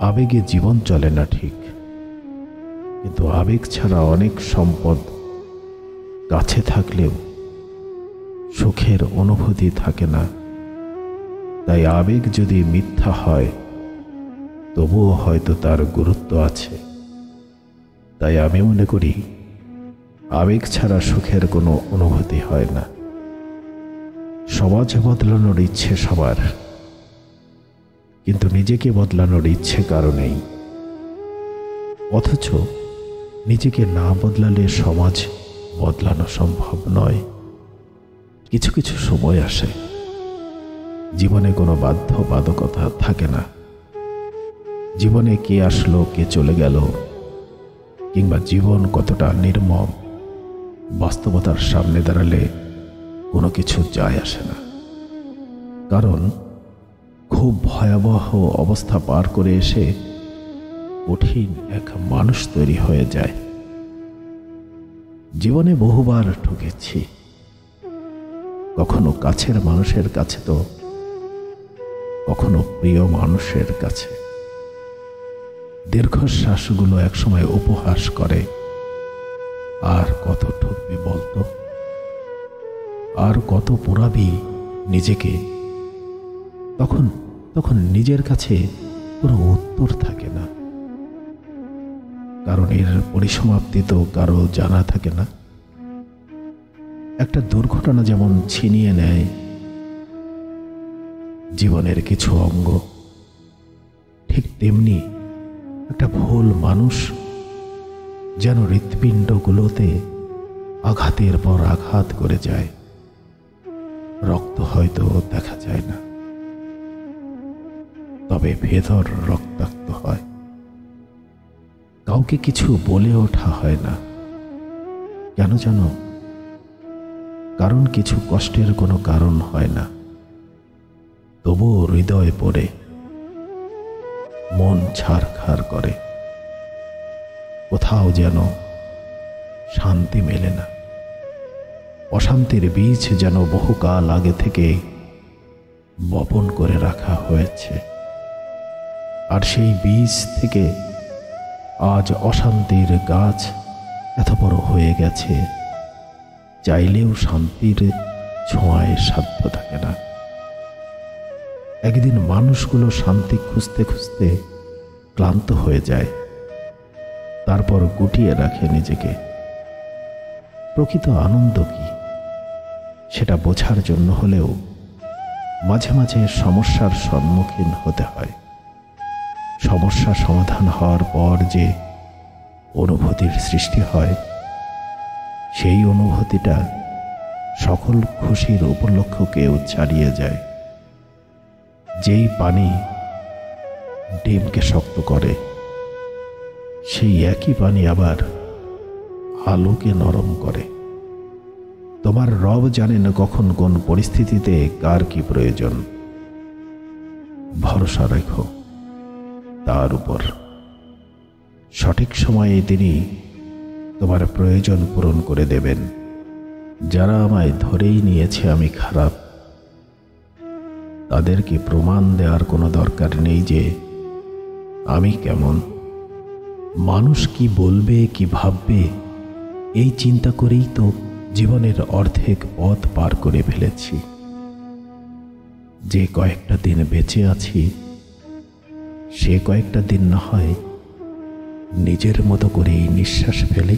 আবেগে জীবন চলে না ঠিক, কিন্তু আবেগ ছাড়া অনেক সম্পদ কাছে থাকলেও সুখের অনুভূতি থাকে না। তাই আবেগ যদি মিথ্যা হয় তবুও হয়তো তার গুরুত্ব আছে। তাই আমি মনে করি আবেগ ছাড়া সুখের কোনো অনুভূতি হয় না। সমাজ বদলানোর ইচ্ছে সবার, কিন্তু নিজেকে বদলানোর ইচ্ছে কারো নেই। অথচ নিজেকে না বদলালে সমাজ বদলানো সম্ভব নয়। কিছু কিছু সময় আসে জীবনে কোনো বাধ্যবাধকতা থাকে না। জীবনে কে আসলো কে চলে গেল, কিংবা জীবন কতটা নির্মম, বাস্তবতার সামনে দাঁড়ালে কোনো কিছু যায় আসে না। কারণ খুব ভয়াবহ অবস্থা পার করে এসে কঠিন এক মানুষ তৈরি হয়ে যায়। জীবনে বহুবার ঠকেছি, কখনো কাছের মানুষের কাছে তো কখনো প্রিয় মানুষের কাছে। দীর্ঘশ্বাসগুলো একসময় উপহাস করে, আর কত ঠকবি বলতো, আর কত পোড়াবি নিজেকে। তখন নিজের কাছে কোনো উত্তর থাকে না, কারণ এর পরিসমাপ্তি তো কারো জানা থাকে না। একটা দুর্ঘটনা যেমন ছিনিয়ে নেয় জীবনের কিছু অঙ্গ, ঠিক তেমনি একটা ভুল মানুষ যেন হৃৎপিণ্ডগুলোতে আঘাতের পর আঘাত করে যায়। রক্ত হয়তো দেখা যায় না, তবে ভেতর রক্তাক্ত হয়। কাউকে কিছু বলে ওঠা হয় না, কেন জানো? কারণ কিছু কষ্টের কোনো কারণ হয় না, তবুও হৃদয়ে পড়ে, মন ছাড়খাড় করে। কোথাও যেন শান্তি মেলে না। অশান্তির বীজ যেন বহুকাল আগে থেকে বপন করে রাখা হয়েছে, আর সেই বীজ থেকে আজ অশান্তির গাছ এত বড় হয়ে গেছে, চাইলেও শান্তির ছোঁয়ায় সাধ্য থাকে না। একদিন মানুষগুলো শান্তি খুঁজতে খুঁজতে ক্লান্ত হয়ে যায়, তারপর গুটিয়ে রাখে নিজেকে। প্রকৃত আনন্দ কি সেটা বোঝার জন্য হলেও মাঝে মাঝে সমস্যার সম্মুখীন হতে হয়। সমস্যা সমাধান হওয়ার পর যে অনুভূতির সৃষ্টি হয়, সেই অনুভূতিটা সকল খুশির উপলক্ষকেও ছাড়িয়ে যায়। যেই পানি ডিমকে শক্ত করে, সেই একই পানি আবার আলোকে নরম করে। তোমার রব জানেন কখন কোন পরিস্থিতিতে কার কি প্রয়োজন। ভরসা রেখো তার উপর। সঠিক সময়ে তিনি তোমার প্রয়োজন পূরণ করে দেবেন। যারা আমায় ধরেই নিয়েছে আমি খারাপ, তাদেরকে প্রমাণ দেওয়ার কোনো দরকার নেই যে আমি কেমন। মানুষ কি বলবে, কি ভাববে, এই চিন্তা করেই তো জীবনের অর্ধেক পথ পার করে ফেলেছি। যে কয়েকটা দিন বেঁচে আছি, সে কয়েকটা দিন না হয় নিজের মতো করেই নিঃশ্বাস ফেলে